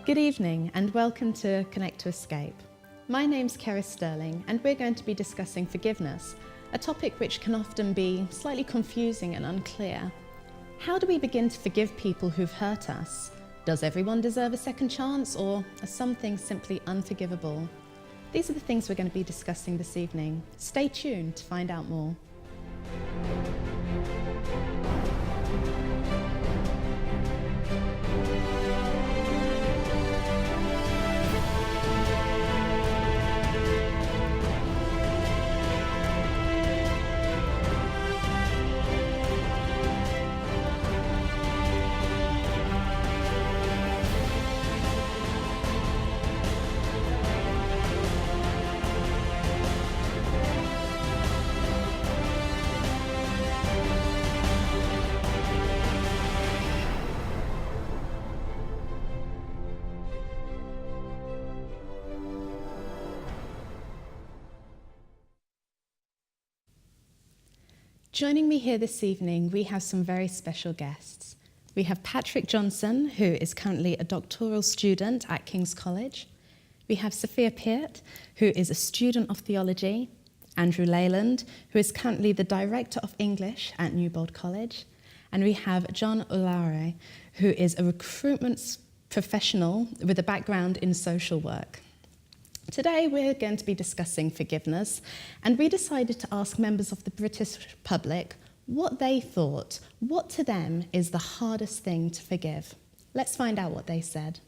Good evening and welcome to Connect to Escape. My name's Keris Sterling and we're going to be discussing forgiveness, a topic which can often be slightly confusing and unclear. How do we begin to forgive people who've hurt us? Does everyone deserve a second chance, or are some things simply unforgivable? These are the things we're going to be discussing this evening. Stay tuned to find out more. Joining me here this evening, we have some very special guests. We have Patrick Johnson, who is currently a doctoral student at King's College. We have Sophia Peart, who is a student of theology. Andrew Leyland, who is currently the Director of English at Newbold College. And we have John Olare, who is a recruitment professional with a background in social work. Today we're going to be discussing forgiveness, and we decided to ask members of the British public what they thought, what to them is the hardest thing to forgive. Let's find out what they said.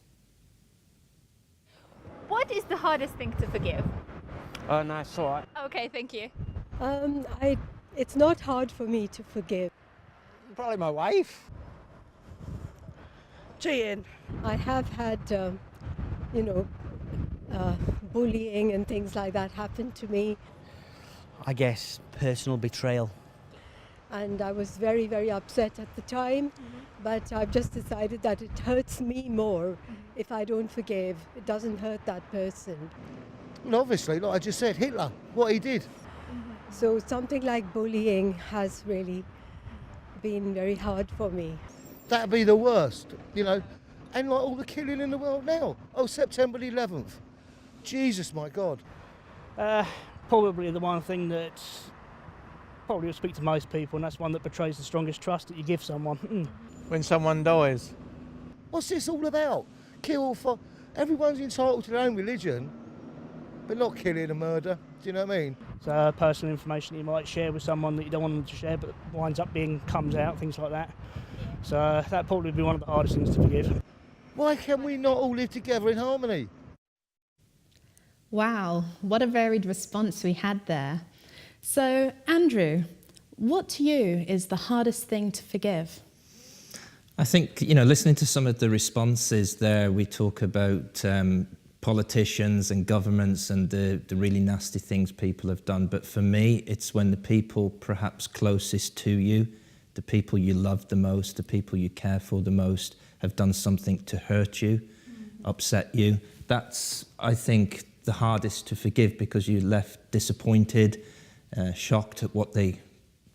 What is the hardest thing to forgive? Oh, no, it's all right. Okay, thank you. It's not hard for me to forgive. Probably my wife. Cheating. I have had, bullying and things like that happen to me. I guess personal betrayal. And I was very, very upset at the time, but I've just decided that it hurts me more if I don't forgive. It doesn't hurt that person. Well, obviously, like I just said, Hitler, what he did. So something like bullying has really been very hard for me. That'd be the worst, and like all the killing in the world now. Oh, September the 11th. Jesus, my God. Probably the one thing that probably would speak to most people, and that's one that betrays the strongest trust that you give someone. When someone dies. What's this all about? Everyone's entitled to their own religion, but not killing and murder. Do you know what I mean? So personal information you might share with someone that you don't want them to share, but winds up comes out, things like that. So that'd probably be one of the hardest things to forgive. Why can we not all live together in harmony? Wow, what a varied response we had there. So, Andrew, what to you is the hardest thing to forgive? I think, listening to some of the responses there, we talk about politicians and governments and the really nasty things people have done. But for me, it's when the people perhaps closest to you, the people you love the most, the people you care for the most, have done something to hurt you, upset you. That's, I think, the hardest to forgive, because you're left disappointed, shocked at what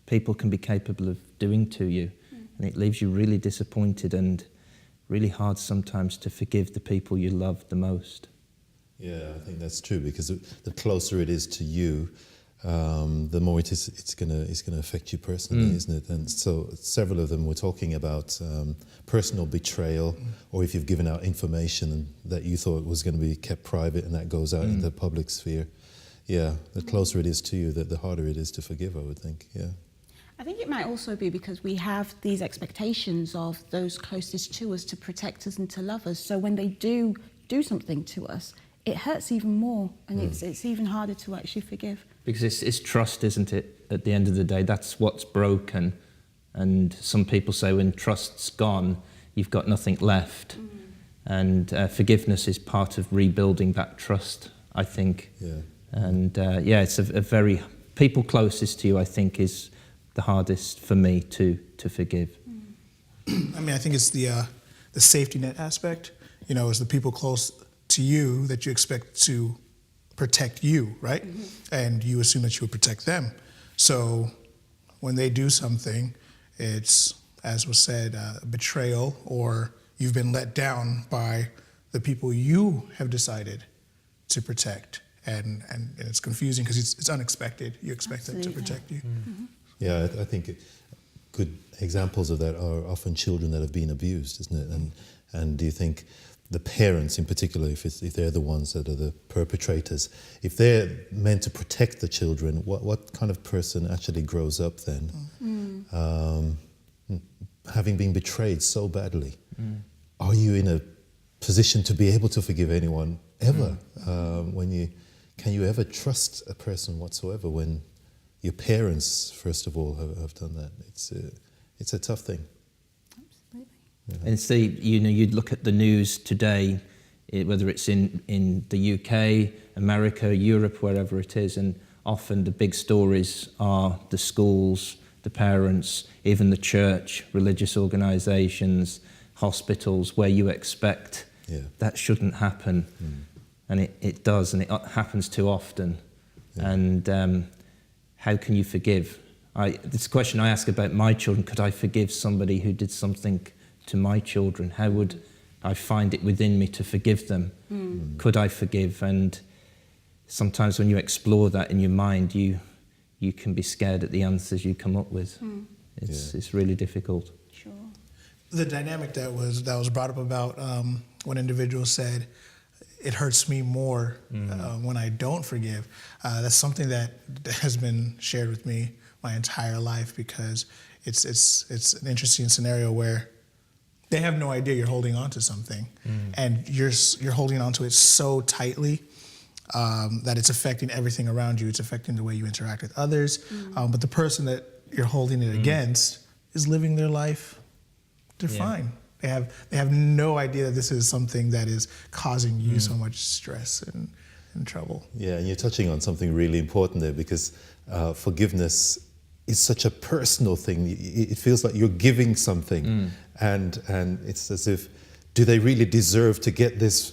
people can be capable of doing to you. And it leaves you really disappointed and really hard sometimes to forgive the people you love the most. Yeah, I think that's true, because the closer it is to you, the more it's gonna affect you personally, isn't it? And so several of them were talking about personal betrayal, or if you've given out information that you thought was going to be kept private and that goes out in the public sphere. Yeah, the closer it is to you, the harder it is to forgive, I would think. Yeah. I think it might also be because we have these expectations of those closest to us to protect us and to love us. So when they do something to us, it hurts even more, and it's even harder to actually forgive. Because it's trust, isn't it? At the end of the day, that's what's broken. And some people say when trust's gone, you've got nothing left. And forgiveness is part of rebuilding that trust, I think. Yeah. And it's a very... People closest to you, I think, is the hardest for me to forgive. I think it's the safety net aspect. It's the people close to you that you expect to protect you, right? And you assume that you would protect them. So when they do something, it's, as was said, betrayal, or you've been let down by the people you have decided to protect. And it's confusing because it's unexpected. You expect them to protect you. Yeah, I think good examples of that are often children that have been abused, isn't it? And do you think the parents in particular, if they're the ones that are the perpetrators, if they're meant to protect the children, what kind of person actually grows up then? Having been betrayed so badly, are you in a position to be able to forgive anyone ever? Can you ever trust a person whatsoever when your parents, first of all, have done that? It's a tough thing. And it's you'd look at the news today, whether it's in the UK, America, Europe, wherever it is, and often the big stories are the schools, the parents, even the church, religious organisations, hospitals, where you expect that shouldn't happen. And it does, and it happens too often. And how can you forgive? This question I ask about my children: could I forgive somebody who did something to my children? How would I find it within me to forgive them? Could I forgive? And sometimes when you explore that in your mind, you can be scared at the answers you come up with. It's really difficult. Sure. The dynamic that was brought up about when individuals said, it hurts me more when I don't forgive. That's something that has been shared with me my entire life, because it's an interesting scenario where they have no idea you're holding on to something, and you're holding on to it so tightly that it's affecting everything around you. It's affecting the way you interact with others. But the person that you're holding it against is living their life. They're fine. They have no idea that this is something that is causing you so much stress and trouble. Yeah, and you're touching on something really important there, because forgiveness is such a personal thing. It feels like you're giving something, and it's as if, do they really deserve to get this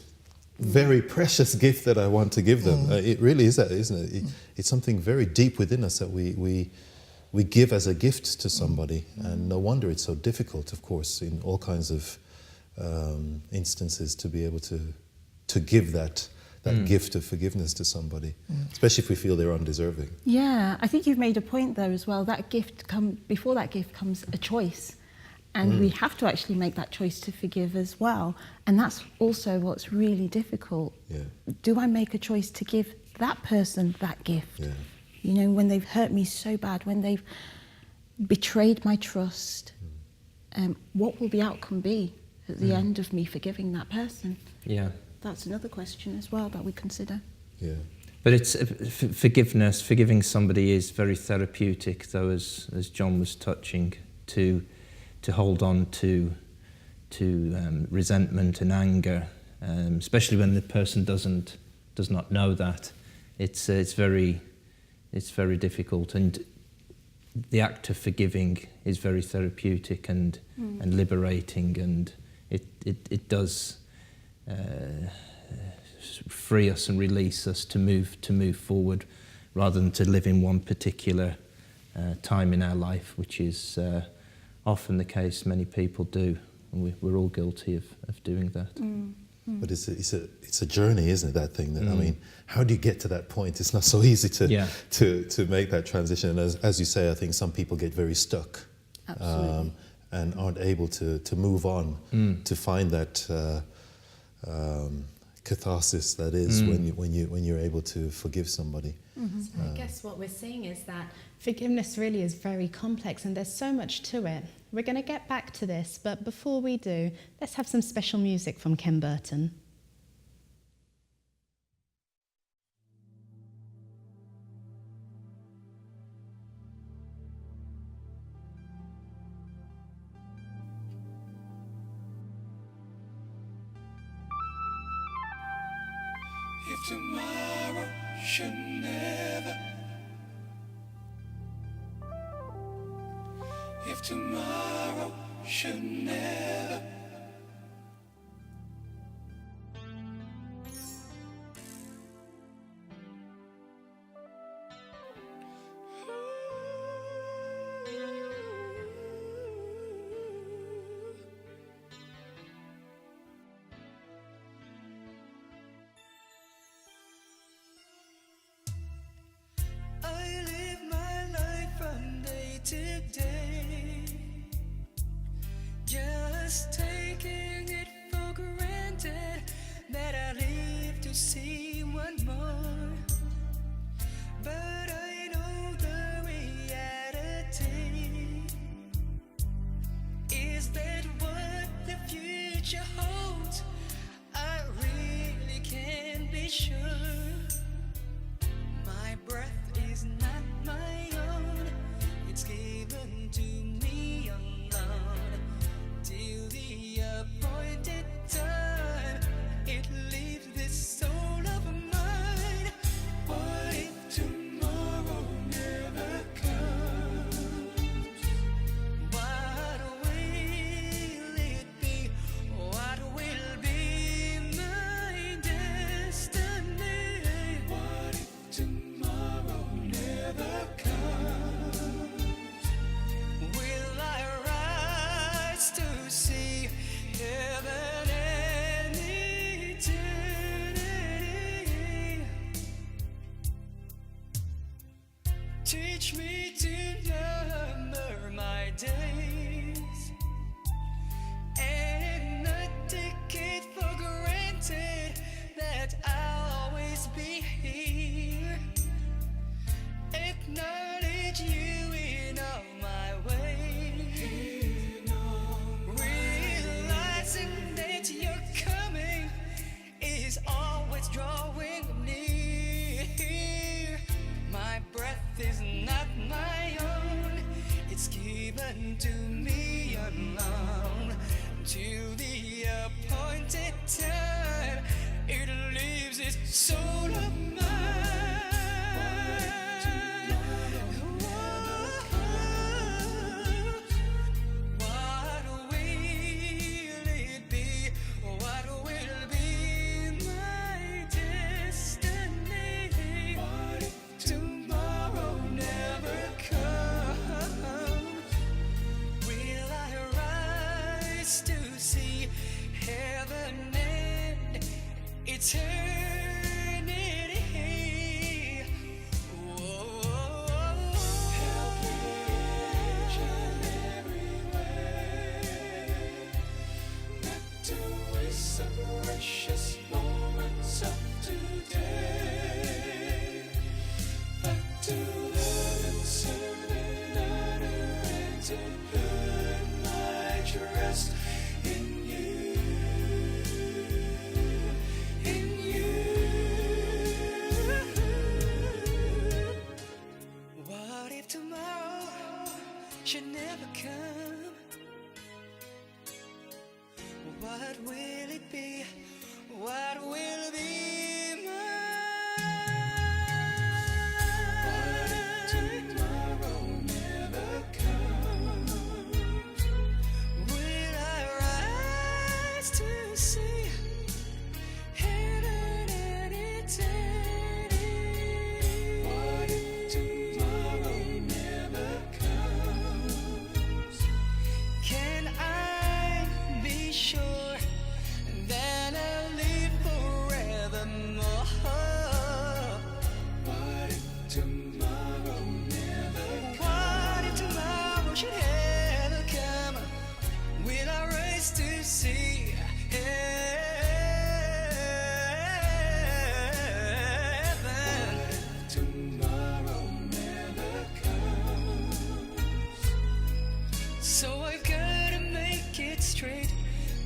very precious gift that I want to give them? It really is that, isn't it? It's something very deep within us that we give as a gift to somebody, and no wonder it's so difficult, of course, in all kinds of instances to be able to give that gift of forgiveness to somebody, especially if we feel they're undeserving. Yeah, I think you've made a point there as well. Before that gift comes a choice, and we have to actually make that choice to forgive as well. And that's also what's really difficult. Yeah. Do I make a choice to give that person that gift? Yeah. You know, when they've hurt me so bad, when they've betrayed my trust, what will the outcome be at the end of me forgiving that person? Yeah. That's another question as well that we consider. Yeah. But it's forgiving somebody is very therapeutic, though, as John was touching, to hold on to resentment and anger, especially when the person does not know that. It's very difficult, and the act of forgiving is very therapeutic and liberating, and it does free us and release us to move forward, rather than to live in one particular time in our life, which is often the case. Many people do, and we're all guilty of doing that. But it's a journey, isn't it? That thing. That I mean, how do you get to that point? It's not so easy to make that transition. And as you say, I think some people get very stuck, and aren't able to move on, to find that catharsis that is when you're able to forgive somebody. So I guess what we're seeing is that forgiveness really is very complex, and there's so much to it. We're going to get back to this, but before we do, let's have some special music from Ken Burton. If tomorrow should never, if tomorrow should never, soul of mine. What will it be? What will be my destiny? What if tomorrow never comes? Will I rise to see heaven and eternity? Help me each and every way not to waste some precious moments of today, but to love and serve and honor and to put my trust in you, in you. What if tomorrow should never come? What will it be? What will be mine? What if tomorrow never comes? Will I rise to see heaven and eternity? What if tomorrow never comes? Can I be sure that I'll live forevermore? What if tomorrow never comes? What if tomorrow should ever come? Will I rise to see heaven? What if tomorrow never comes? So I've gotta make it straight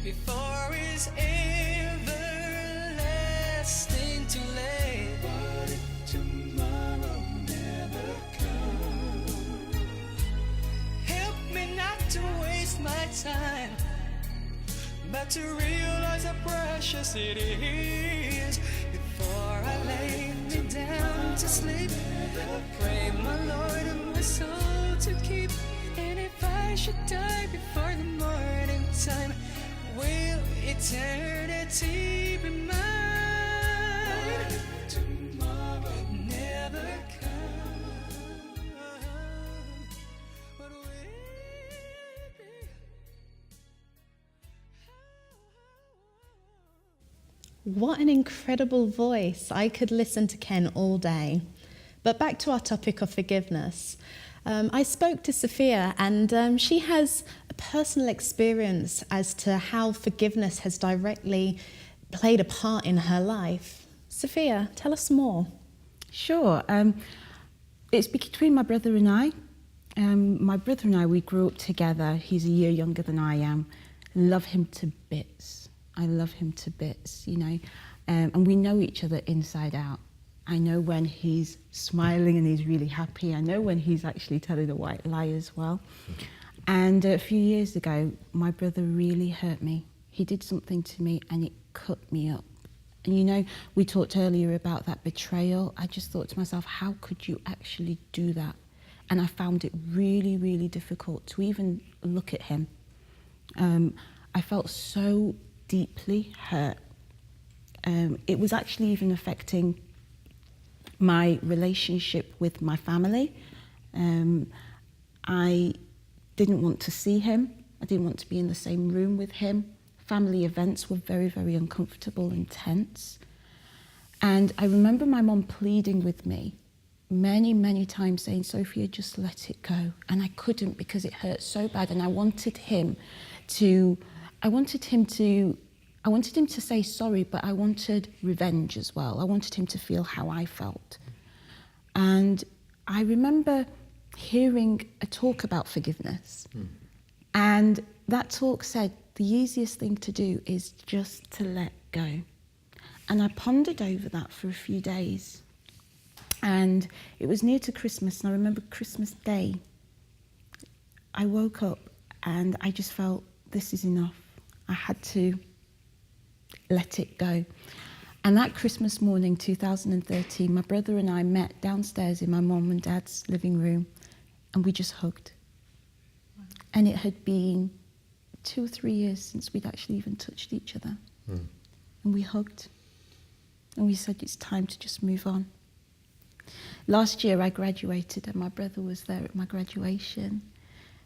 before it's everlasting too late. What if tomorrow never comes? Help me not to waste my time, but to realize how precious it is. Before I lay me down to sleep, I pray my Lord and my soul to keep. And if I should die before the morning time, will eternity be mine? What if tomorrow never comes? What will it be? What an incredible voice. I could listen to Ken all day. But back to our topic of forgiveness. I spoke to Sophia, and she has a personal experience as to how forgiveness has directly played a part in her life. Sophia, tell us more. Sure. It's between my brother and I. My brother and I, we grew up together. He's a year younger than I am. Love him to bits. I love him to bits, you know. And we know each other inside out. I know when he's smiling and he's really happy. I know when he's actually telling a white lie as well. And a few years ago, my brother really hurt me. He did something to me and it cut me up. And you know, we talked earlier about that betrayal. I just thought to myself, how could you actually do that? And I found it really, really difficult to even look at him. I felt so deeply hurt. It was actually even affecting my relationship with my family. I didn't want to see him. I didn't want to be in the same room with him. Family events were very, very uncomfortable and tense. And I remember my mom pleading with me many, many times saying, Sophia, just let it go. And I couldn't because it hurt so bad. And I wanted him to say sorry, but I wanted revenge as well. I wanted him to feel how I felt. And I remember hearing a talk about forgiveness. And that talk said the easiest thing to do is just to let go. And I pondered over that for a few days. And it was near to Christmas, and I remember Christmas Day. I woke up and I just felt, this is enough. I had to let it go. And that Christmas morning, 2013, my brother and I met downstairs in my mum and dad's living room, and we just hugged. And it had been 2 or 3 years since we'd actually even touched each other. And we hugged, and we said it's time to just move on. Last year I graduated, and my brother was there at my graduation.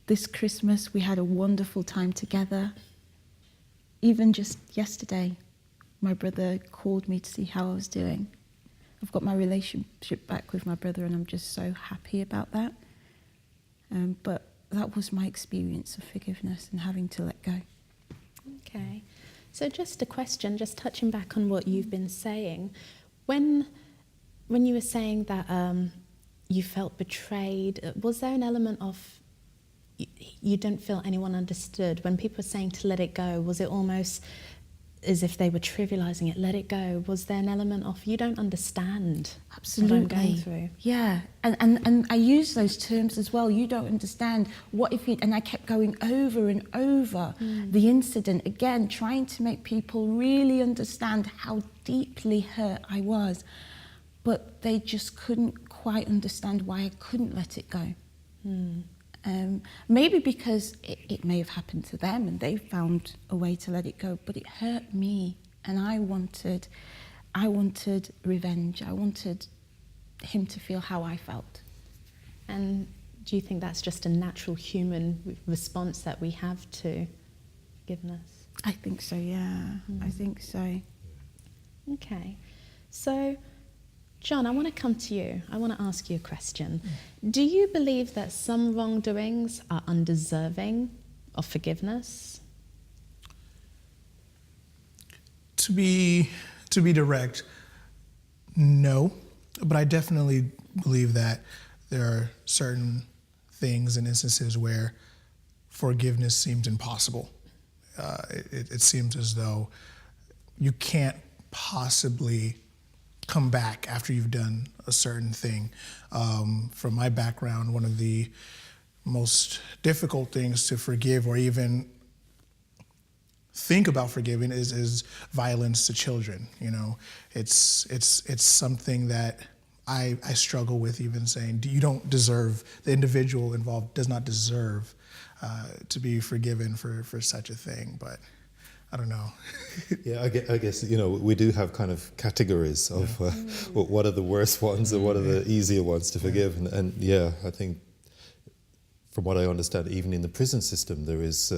This Christmas we had a wonderful time together. Even just yesterday, my brother called me to see how I was doing. I've got my relationship back with my brother, and I'm just so happy about that. But that was my experience of forgiveness and having to let go. Okay. So just a question, just touching back on what you've been saying. When you were saying that you felt betrayed, was there an element of you don't feel anyone understood? When people were saying to let it go, was it almost as if they were trivializing it, let it go? Was there an element of you don't understand Absolutely. what I'm going through? Yeah, and I use those terms as well. You don't understand. What if you... And I kept going over and over the incident, again, trying to make people really understand how deeply hurt I was. But they just couldn't quite understand why I couldn't let it go. Maybe because it may have happened to them and they found a way to let it go, but it hurt me, and I wanted revenge. I wanted him to feel how I felt. And do you think that's just a natural human response that we have to forgiveness? I think so, yeah. I think so. Okay. So, John, I want to come to you. I want to ask you a question. Do you believe that some wrongdoings are undeserving of forgiveness? To be direct, no. But I definitely believe that there are certain things and instances where forgiveness seems impossible. It seems as though you can't possibly come back after you've done a certain thing. From my background, one of the most difficult things to forgive or even think about forgiving is violence to children. You know, it's something that I struggle with, even saying you don't deserve, the individual involved does not deserve to be forgiven for such a thing, but I don't know. Yeah, I guess, you know, we do have kind of categories of what are the worst ones and what are the easier ones to forgive. And yeah, I think from what I understand, even in the prison system, there is,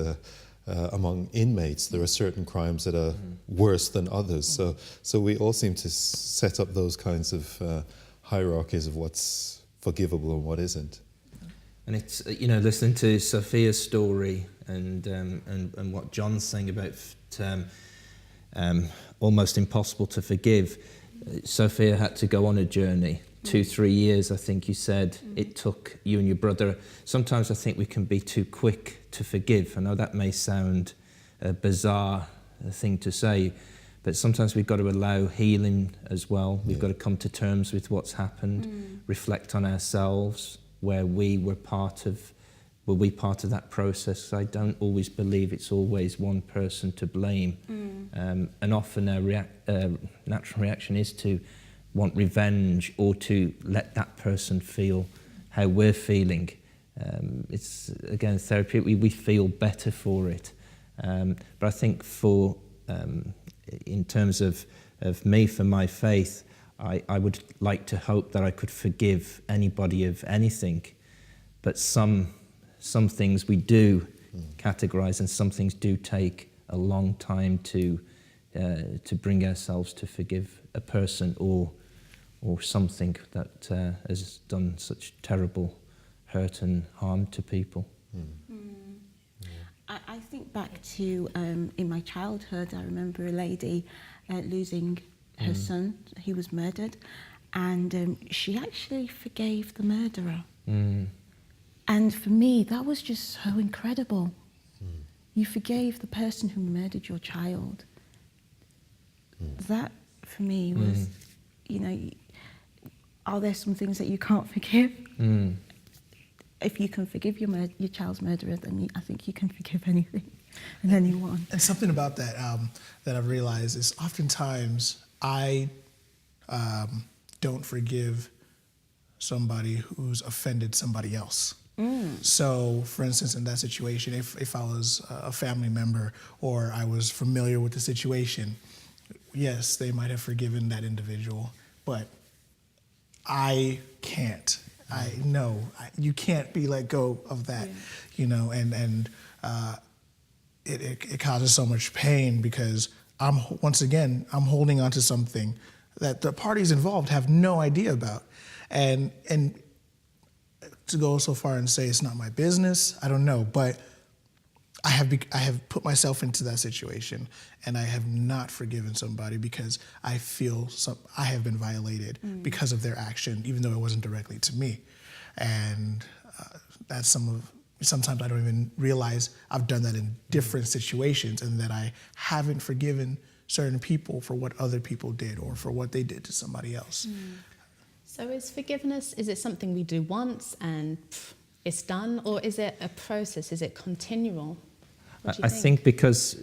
among inmates, there are certain crimes that are worse than others. So we all seem to set up those kinds of hierarchies of what's forgivable and what isn't. And it's, you know, listening to Sophia's story and what John's saying about almost impossible to forgive. Sophia had to go on a journey. 2-3 years, I think you said, it took you and your brother. Sometimes I think we can be too quick to forgive. I know that may sound a bizarre thing to say, but sometimes we've got to allow healing as well. We've got to come to terms with what's happened, reflect on ourselves, where we were part of that process. I don't always believe it's always one person to blame. And often our natural reaction is to want revenge or to let that person feel how we're feeling. It's, again, therapy, we feel better for it. But I think in terms of me, for my faith, I would like to hope that I could forgive anybody of anything, but some things we do categorize, and some things do take a long time to bring ourselves to forgive a person or something that has done such terrible hurt and harm to people. I think back to in my childhood, I remember a lady losing her son. He was murdered, and she actually forgave the murderer. And for me, that was just so incredible. You forgave the person who murdered your child. That, for me, was, you know, are there some things that you can't forgive? If you can forgive your child's murderer, then I think you can forgive anything and anyone. And something about that that I've realized is oftentimes I don't forgive somebody who's offended somebody else. So, for instance, in that situation, if I was a family member or I was familiar with the situation, yes, they might have forgiven that individual, but I can't. You can't be let go of that, and it causes so much pain because I'm holding on to something that the parties involved have no idea about, and to go so far and say it's not my business, I don't know, but I have put myself into that situation, and I have not forgiven somebody because I feel I have been violated because of their action, even though it wasn't directly to me, and that's sometimes I don't even realize I've done that in different situations, and that I haven't forgiven certain people for what other people did or for what they did to somebody else. So is forgiveness, is it something we do once and it's done, or is it a process? Is it continual? I think because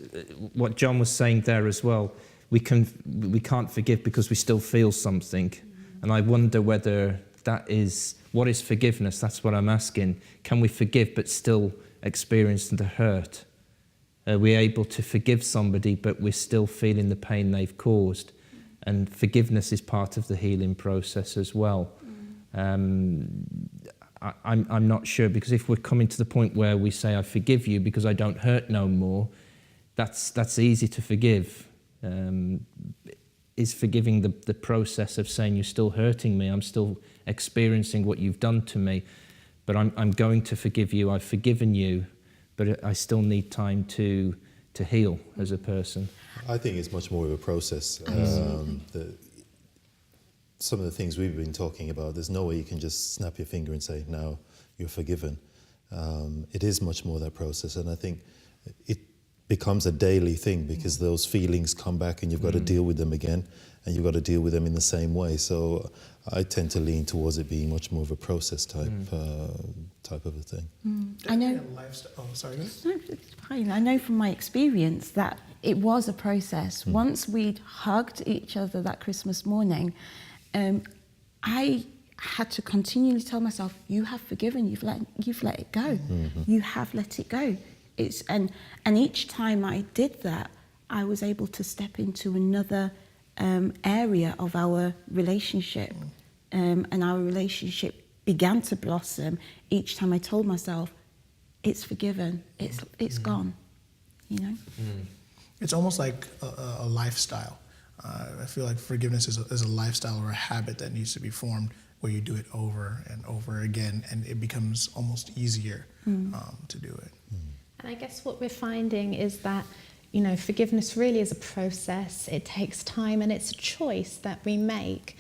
what John was saying there as well, we can't forgive because we still feel something. And I wonder whether that is, what is forgiveness? That's what I'm asking. Can we forgive but still experience the hurt? Are we able to forgive somebody but we're still feeling the pain they've caused? And forgiveness is part of the healing process as well. I'm not sure, because if we're coming to the point where we say, I forgive you because I don't hurt no more, that's easy to forgive. Is forgiving the process of saying, you're still hurting me, I'm still experiencing what you've done to me, but I'm going to forgive you, I've forgiven you, but I still need time to heal as a person. I think it's much more of a process. Some of the things we've been talking about, there's no way you can just snap your finger and say, now you're forgiven. It is much more that process, and I think it becomes a daily thing because those feelings come back and you've got to deal with them again, and you've got to deal with them in the same way. So I tend to lean towards it being much more of a process type of a thing. I know. Oh, sorry. No, it's fine. I know from my experience that it was a process. Once we'd hugged each other that Christmas morning, I had to continually tell myself, "You have forgiven. You've let it go. You have let it go." And each time I did that, I was able to step into another area of our relationship, and our relationship began to blossom each time I told myself, "It's forgiven. It's gone." You know. It's almost like a lifestyle. I feel like forgiveness is a lifestyle or a habit that needs to be formed, where you do it over and over again, and it becomes almost easier to do it. And I guess what we're finding is that, forgiveness really is a process. It takes time, and it's a choice that we make.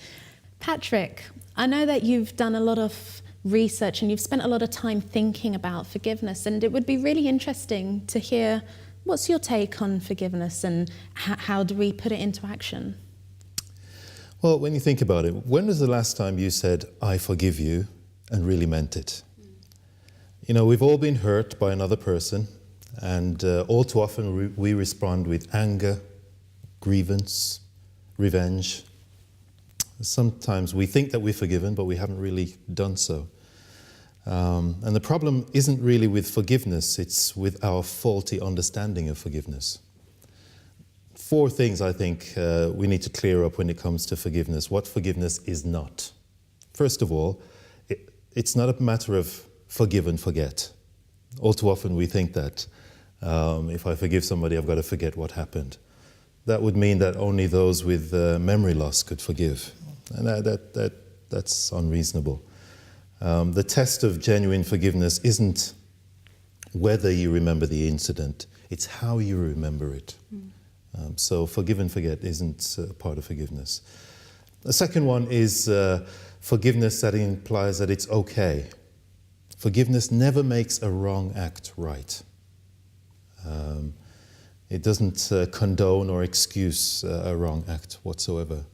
Patrick, I know that you've done a lot of research and you've spent a lot of time thinking about forgiveness, and it would be really interesting to hear, what's your take on forgiveness, and how do we put it into action? Well, when you think about it, when was the last time you said, I forgive you, and really meant it? We've all been hurt by another person, and all too often we respond with anger, grievance, revenge. Sometimes we think that we're forgiven, but we haven't really done so. And the problem isn't really with forgiveness, it's with our faulty understanding of forgiveness. 4 things I think we need to clear up when it comes to forgiveness. What forgiveness is not. First of all, it's not a matter of forgive and forget. All too often we think that if I forgive somebody, I've got to forget what happened. That would mean that only those with memory loss could forgive. And that's unreasonable. The test of genuine forgiveness isn't whether you remember the incident, it's how you remember it. So forgive and forget isn't part of forgiveness. The second one is forgiveness that implies that it's okay. Forgiveness never makes a wrong act right. It doesn't condone or excuse a wrong act whatsoever.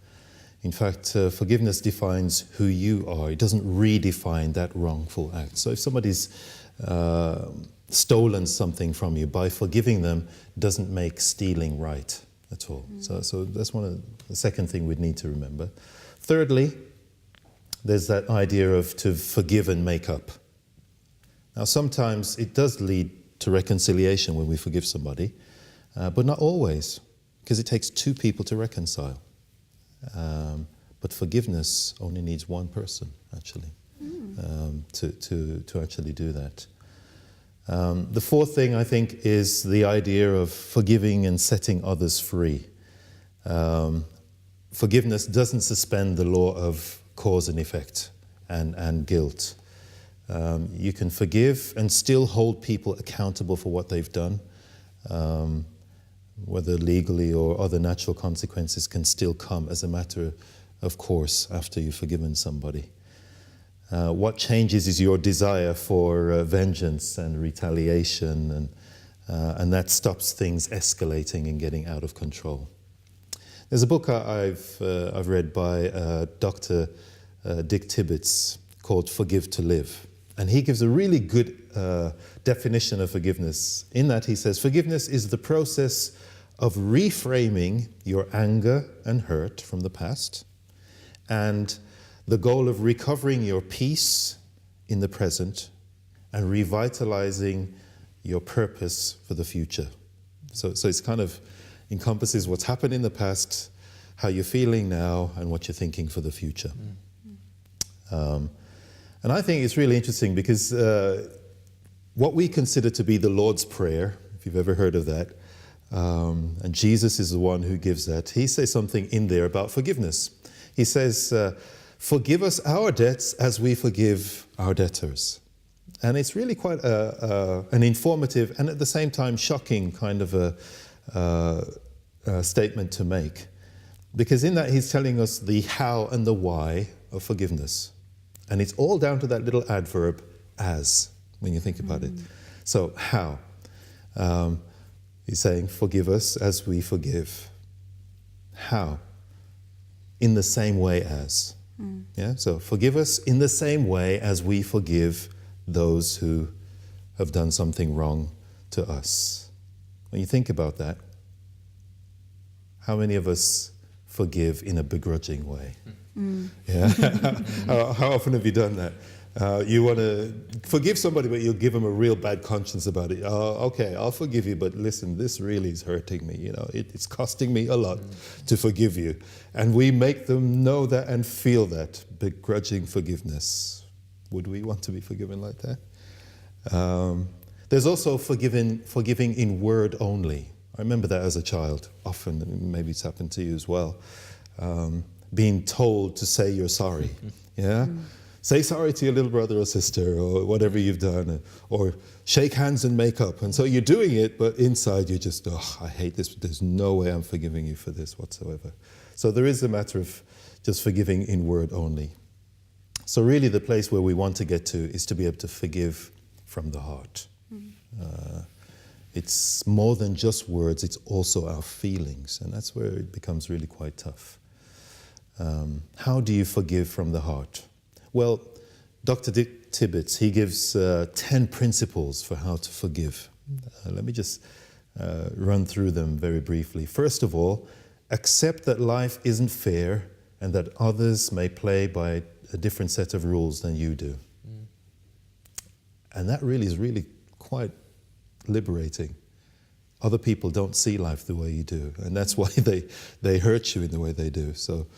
In fact, forgiveness defines who you are. It doesn't redefine that wrongful act. So if somebody's stolen something from you, by forgiving them doesn't make stealing right. at all. So that's the second thing we'd need to remember. Thirdly, there's that idea of to forgive and make up. Now, sometimes it does lead to reconciliation when we forgive somebody, but not always, because it takes two people to reconcile. But forgiveness only needs one person, actually, to actually do that. The fourth thing, I think, is the idea of forgiving and setting others free. Forgiveness doesn't suspend the law of cause and effect and guilt. You can forgive and still hold people accountable for what they've done, whether legally or other natural consequences can still come as a matter of course after you've forgiven somebody. What changes is your desire for vengeance and retaliation, and that stops things escalating and getting out of control. There's a book I've read by Dr. Dick Tibbets called Forgive to Live. And he gives a really good definition of forgiveness. In that he says, forgiveness is the process of reframing your anger and hurt from the past, and the goal of recovering your peace in the present and revitalizing your purpose for the future. So it's kind of encompasses what's happened in the past, how you're feeling now, and what you're thinking for the future. And I think it's really interesting because what we consider to be the Lord's Prayer, if you've ever heard of that, and Jesus is the one who gives that, he says something in there about forgiveness. He says, forgive us our debts as we forgive our debtors. And it's really quite an informative and at the same time shocking kind of a statement to make. Because in that he's telling us the how and the why of forgiveness. And it's all down to that little adverb, as, when you think about it. So, how? He's saying, forgive us as we forgive. How? In the same way as. Yeah. So, forgive us in the same way as we forgive those who have done something wrong to us. When you think about that, how many of us forgive in a begrudging way? Yeah. How often have you done that? You want to forgive somebody, but you'll give them a real bad conscience about it. Okay, I'll forgive you, but listen, this really is hurting me. You know, it's costing me a lot to forgive you. And we make them know that and feel that begrudging forgiveness. Would we want to be forgiven like that? There's also forgiving in word only. I remember that as a child. Often, maybe it's happened to you as well. Being told to say you're sorry. Yeah? Say sorry to your little brother or sister or whatever you've done, or shake hands and make up. And so you're doing it, but inside you're just, I hate this. There's no way I'm forgiving you for this whatsoever. So there is a matter of just forgiving in word only. So really the place where we want to get to is to be able to forgive from the heart. It's more than just words, it's also our feelings. And that's where it becomes really quite tough. How do you forgive from the heart? Well, Dr. Dick Tibbets, he gives 10 principles for how to forgive. Let me just run through them very briefly. First of all, accept that life isn't fair and that others may play by a different set of rules than you do. And that really is really quite liberating. Other people don't see life the way you do, and that's why they hurt you in the way they do. So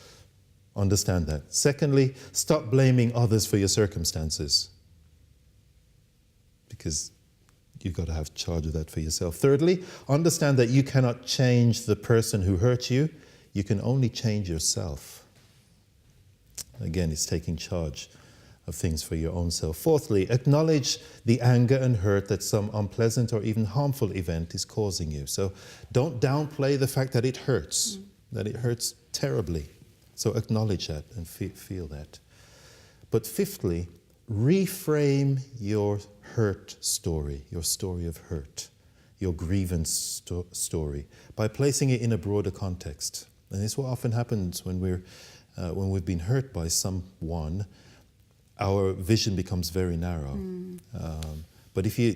understand that. Secondly, stop blaming others for your circumstances, because you've got to have charge of that for yourself. Thirdly, understand that you cannot change the person who hurt you. You can only change yourself. Again, it's taking charge of things for your own self. Fourthly, acknowledge the anger and hurt that some unpleasant or even harmful event is causing you. So don't downplay the fact that it hurts terribly. So acknowledge that and feel that. But fifthly, reframe your hurt story, your story of hurt, your grievance story, by placing it in a broader context. And it's what often happens when we've been hurt by someone. Our vision becomes very narrow. But if you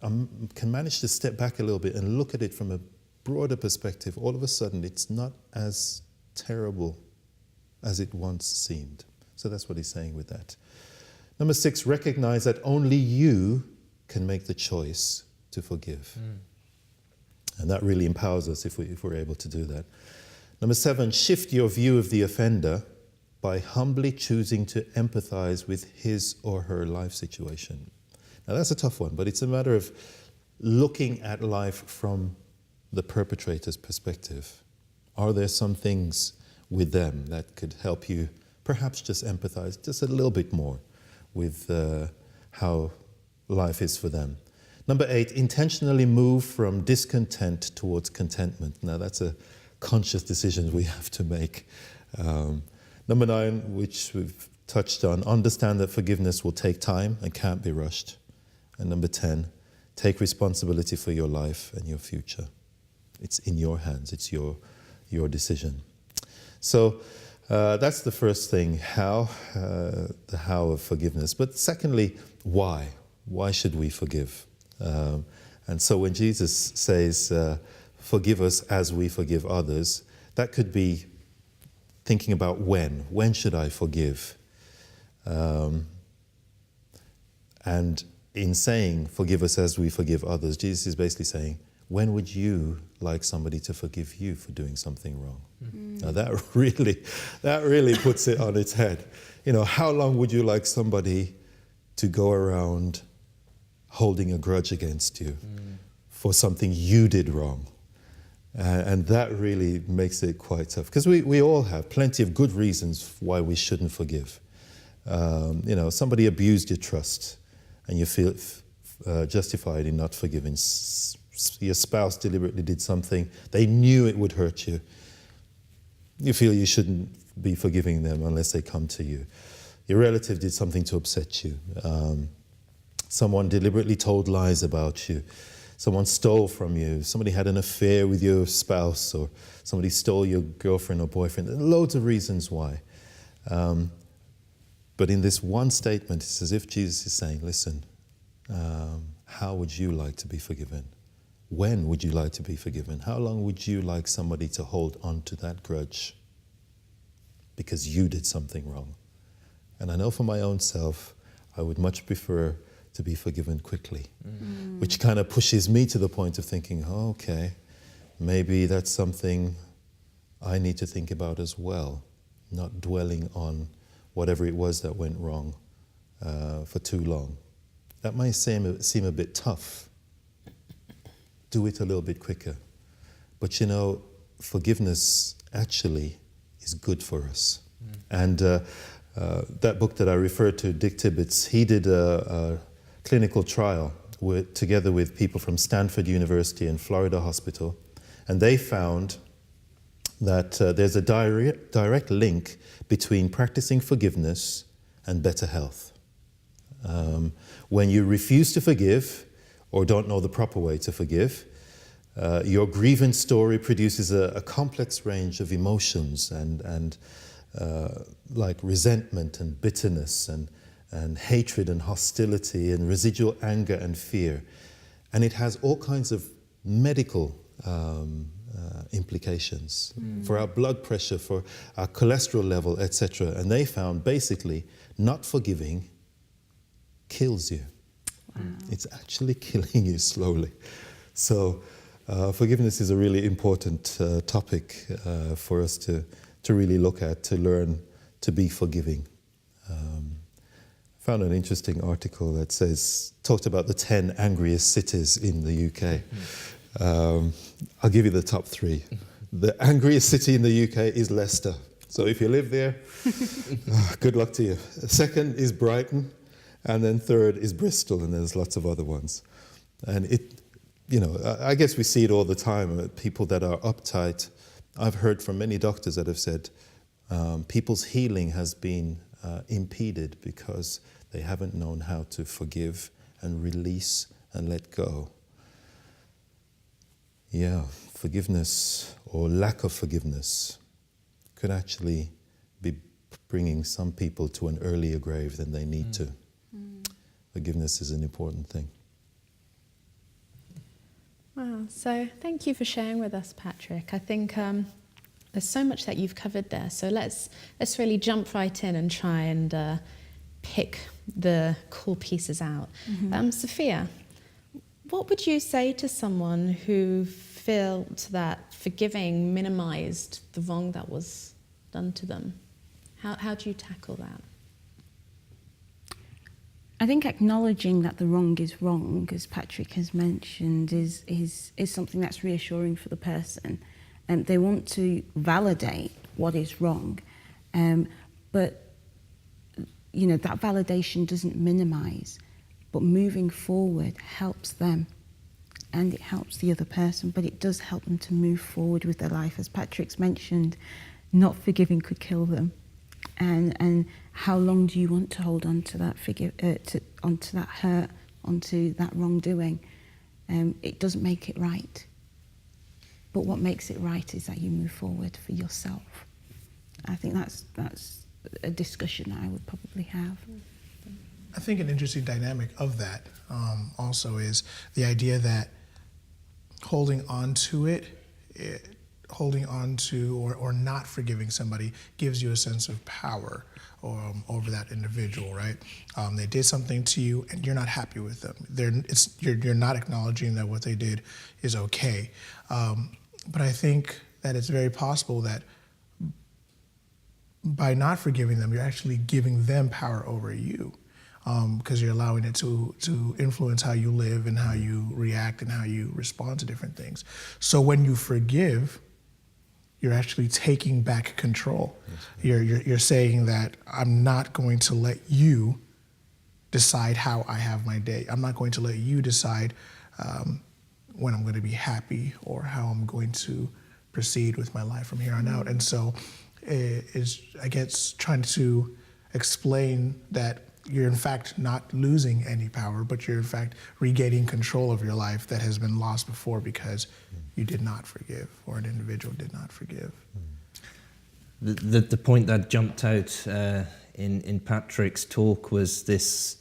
can manage to step back a little bit and look at it from a broader perspective, all of a sudden it's not as terrible as it once seemed. So that's what he's saying with that. Number 6, recognize that only you can make the choice to forgive. And that really empowers us if we're able to do that. Number 7, shift your view of the offender by humbly choosing to empathize with his or her life situation. Now that's a tough one, but it's a matter of looking at life from the perpetrator's perspective. Are there some things with them that could help you perhaps just empathize just a little bit more with how life is for them? Number 8, intentionally move from discontent towards contentment. Now that's a conscious decision we have to make. Number 9, which we've touched on, understand that forgiveness will take time and can't be rushed. And number 10, take responsibility for your life and your future. It's in your hands, it's your decision. So that's the first thing, the how of forgiveness. But secondly, why? Why should we forgive? And so when Jesus says, forgive us as we forgive others, that could be thinking about when. When should I forgive? And in saying, forgive us as we forgive others, Jesus is basically saying, when would you like somebody to forgive you for doing something wrong? Now that really puts it on its head. You know, how long would you like somebody to go around holding a grudge against you for something you did wrong? And that really makes it quite tough, because we all have plenty of good reasons why we shouldn't forgive. You know, somebody abused your trust and you feel justified in not forgiving. Your spouse deliberately did something, they knew it would hurt you. You feel you shouldn't be forgiving them unless they come to you. Your relative did something to upset you. Someone deliberately told lies about you. Someone stole from you. Somebody had an affair with your spouse, or somebody stole your girlfriend or boyfriend. There are loads of reasons why. But in this one statement, it's as if Jesus is saying, listen, how would you like to be forgiven? When would you like to be forgiven? How long would you like somebody to hold on to that grudge because you did something wrong? And I know for my own self, I would much prefer to be forgiven quickly, which kind of pushes me to the point of thinking, oh, okay, maybe that's something I need to think about as well, not dwelling on whatever it was that went wrong for too long. That might seem a bit tough. Do it a little bit quicker. But you know, forgiveness actually is good for us. And that book that I referred to, Dick Tibbets, he did a clinical trial together with people from Stanford University and Florida Hospital. And they found that there's a direct link between practicing forgiveness and better health. When you refuse to forgive, or don't know the proper way to forgive, your grievance story produces a complex range of emotions and like resentment and bitterness and hatred and hostility and residual anger and fear. And it has all kinds of medical implications for our blood pressure, for our cholesterol level, etc. And they found basically not forgiving kills you. Wow. It's actually killing you slowly. So forgiveness is a really important topic for us to really look at, to learn to be forgiving. Found an interesting article that talked about the 10 angriest cities in the UK. I'll give you the top 3. The angriest city in the UK is Leicester. So if you live there, good luck to you. Second is Brighton. And then third is Bristol, and there's lots of other ones. And I guess we see it all the time, people that are uptight. I've heard from many doctors that have said people's healing has been impeded because they haven't known how to forgive and release and let go. Yeah, forgiveness or lack of forgiveness could actually be bringing some people to an earlier grave than they need to. Forgiveness is an important thing. Wow, so thank you for sharing with us, Patrick. I think there's so much that you've covered there, so let's really jump right in and try and pick the core pieces out. Sophia, what would you say to someone who felt that forgiving minimized the wrong that was done to them? How do you tackle that? I think acknowledging that the wrong is wrong, as Patrick has mentioned, is something that's reassuring for the person. And they want to validate what is wrong, but you know, that validation doesn't minimize, but moving forward helps them and it helps the other person, but it does help them to move forward with their life. As Patrick's mentioned, not forgiving could kill them. And how long do you want to hold on to that onto that hurt, onto that wrongdoing? It doesn't make it right. But what makes it right is that you move forward for yourself. I think that's a discussion that I would probably have. I think an interesting dynamic of that also is the idea that holding on to holding on to or not forgiving somebody gives you a sense of power over that individual, right? They did something to you and you're not happy with them. You're not acknowledging that what they did is okay. But I think that it's very possible that by not forgiving them, you're actually giving them power over you, because you're allowing it to influence how you live and how you react and how you respond to different things. So when you forgive, you're actually taking back control. You're saying that I'm not going to let you decide how I have my day. I'm not going to let you decide when I'm going to be happy or how I'm going to proceed with my life from here on out. And so is, I guess, trying to explain that you're in fact not losing any power, but you're in fact regaining control of your life that has been lost before because you did not forgive, or an individual did not forgive. The point that jumped out in Patrick's talk was this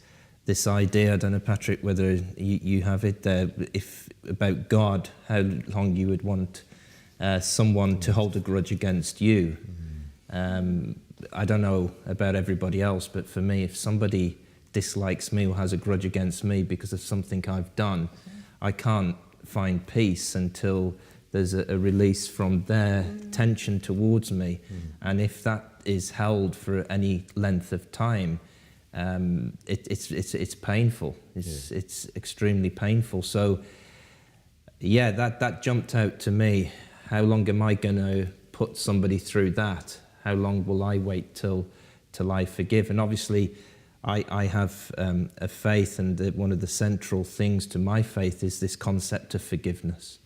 idea, I don't know, Patrick, whether you have it there, about God, how long you would want someone to hold a grudge against you. I don't know about everybody else, but for me, if somebody dislikes me or has a grudge against me because of something I've done, I can't find peace until there's a release from their tension towards me. And if that is held for any length of time, it's painful. It's extremely painful. So yeah, that jumped out to me. How long am I going to put somebody through that? How long will I wait till I forgive? And obviously, I have a faith, and one of the central things to my faith is this concept of forgiveness.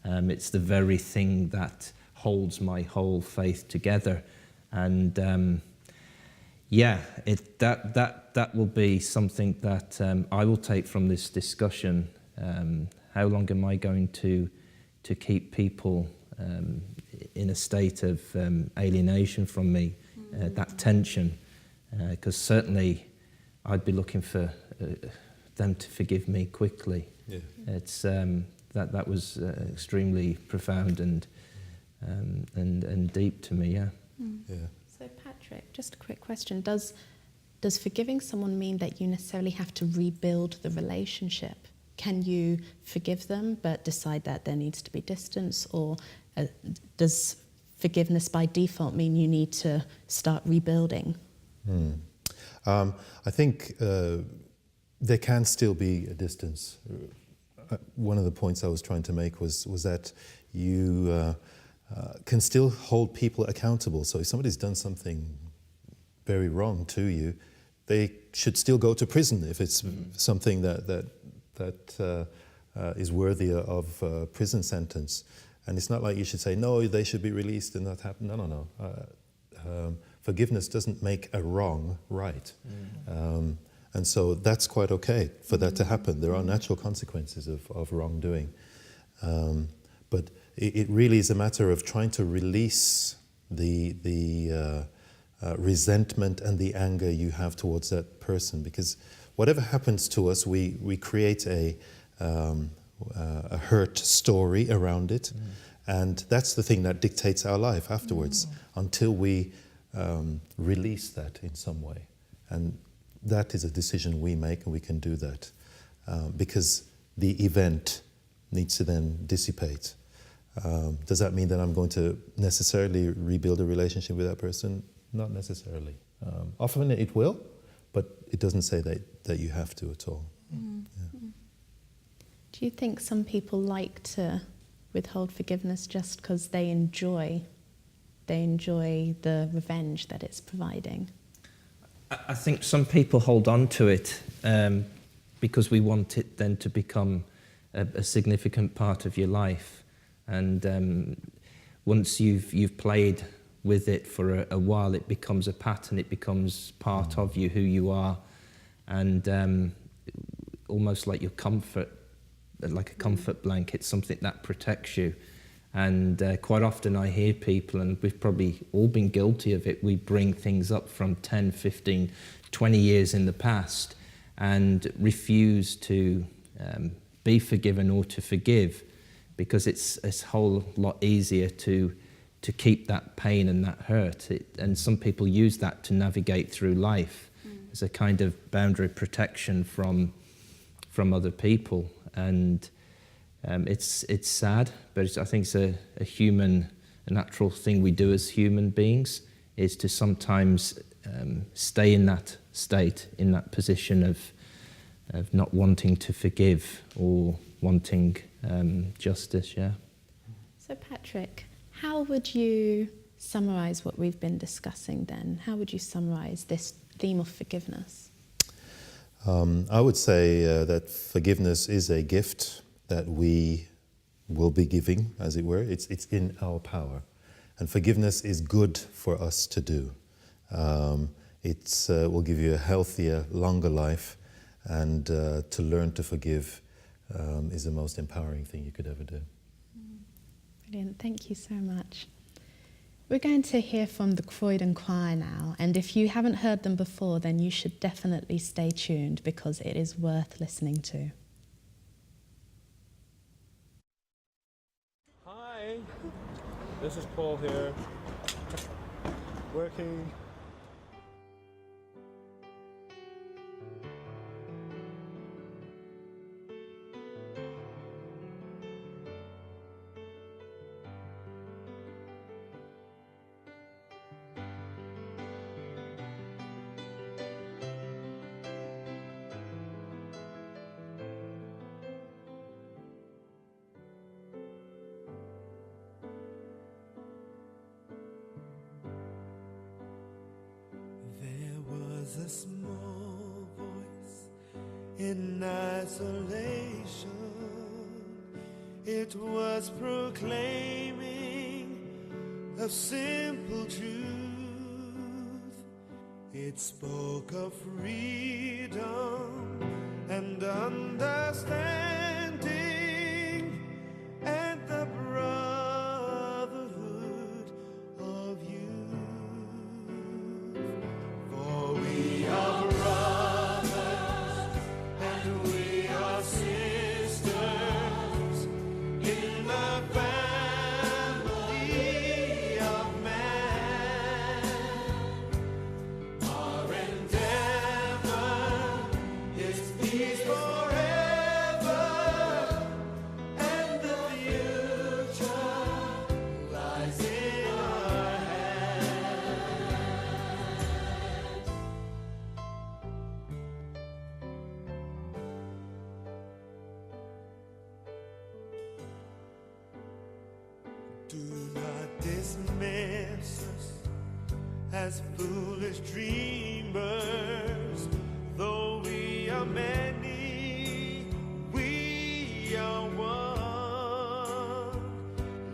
It's the very thing that holds my whole faith together. And that will be something that I will take from this discussion. How long am I going to keep people in a state of alienation from me, that tension? Because certainly I'd be looking for them to forgive me quickly. Yeah. It's that was extremely profound and deep to me. Yeah. Yeah. So Patrick, just a quick question: Does forgiving someone mean that you necessarily have to rebuild the relationship? Can you forgive them but decide that there needs to be distance, or does forgiveness by default mean you need to start rebuilding? I think there can still be a distance. One of the points I was trying to make was that you can still hold people accountable. So if somebody's done something very wrong to you, they should still go to prison if it's something that is worthy of a prison sentence. And it's not like you should say, no, they should be released and that happen. No. Forgiveness doesn't make a wrong right. And so that's quite okay for that to happen. There are natural consequences of wrongdoing. But it really is a matter of trying to release the resentment and the anger you have towards that person. Because whatever happens to us, we create a hurt story around it. And that's the thing that dictates our life afterwards until we release that in some way. And that is a decision we make, and we can do that because the event needs to then dissipate. Does that mean that I'm going to necessarily rebuild a relationship with that person? Not necessarily. Often it will, but it doesn't say that you have to at all. Yeah. Do you think some people like to withhold forgiveness just because they enjoy the revenge that it's providing? I think some people hold on to it because we want it then to become a significant part of your life. And once you've played with it for a while, it becomes a pattern, it becomes part of you, who you are, and almost like your comfort, like a comfort blanket, something that protects you. And quite often I hear people, and we've probably all been guilty of it, we bring things up from 10, 15, 20 years in the past and refuse to be forgiven or to forgive, because it's a whole lot easier to keep that pain and that hurt. And some people use that to navigate through life as a kind of boundary protection from other people. And it's sad, but I think it's a natural thing we do as human beings, is to sometimes stay in that state, in that position of not wanting to forgive or wanting justice, yeah. So Patrick, how would you summarise what we've been discussing then? How would you summarise this theme of forgiveness? I would say that forgiveness is a gift that we will be giving, as it were. It's in our power. And forgiveness is good for us to do. It will give you a healthier, longer life, and to learn to forgive is the most empowering thing you could ever do. Brilliant, thank you so much. We're going to hear from the Croydon Choir now, and if you haven't heard them before, then you should definitely stay tuned, because it is worth listening to. Hi, this is Paul here, working. A small voice in isolation, it was proclaiming a simple truth. It spoke of freedom and understanding and the brotherhood of youth. For we are brothers and we are sisters in the family of man. Our endeavor is peace forever, and the future lies in our hands. Do not dismiss us as foolish dreamers. Though we are many, we are one.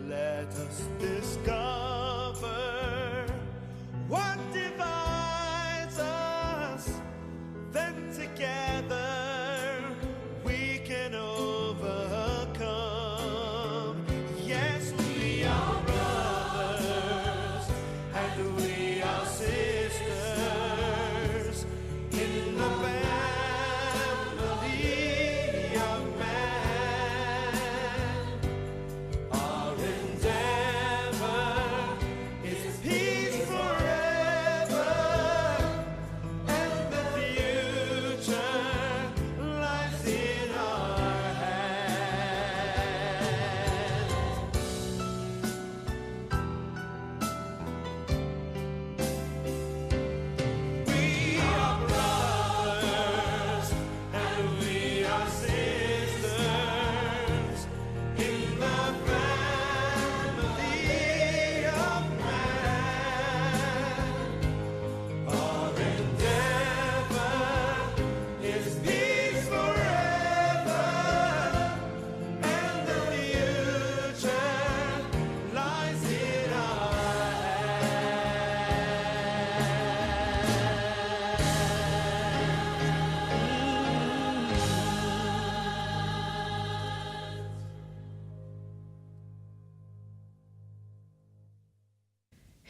Let us discover what divides us, then together we can overcome. Yes, we are brothers and we are sisters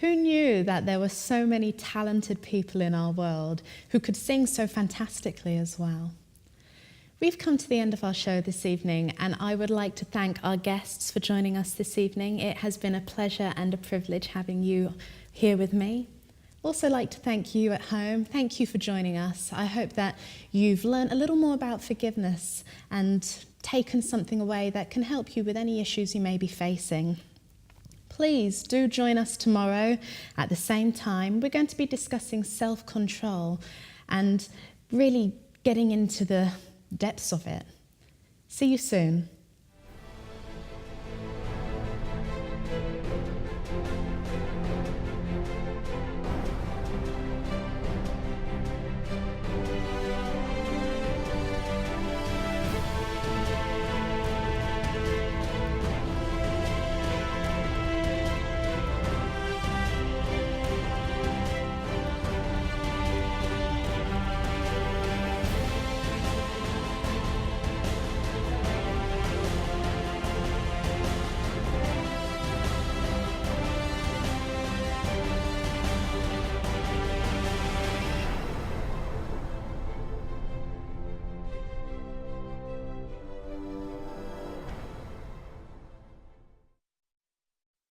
Who knew that there were so many talented people in our world who could sing so fantastically as well? We've come to the end of our show this evening, and I would like to thank our guests for joining us this evening. It has been a pleasure and a privilege having you here with me. Also like to thank you at home. Thank you for joining us. I hope that you've learned a little more about forgiveness and taken something away that can help you with any issues you may be facing. Please do join us tomorrow at the same time. We're going to be discussing self-control and really getting into the depths of it. See you soon.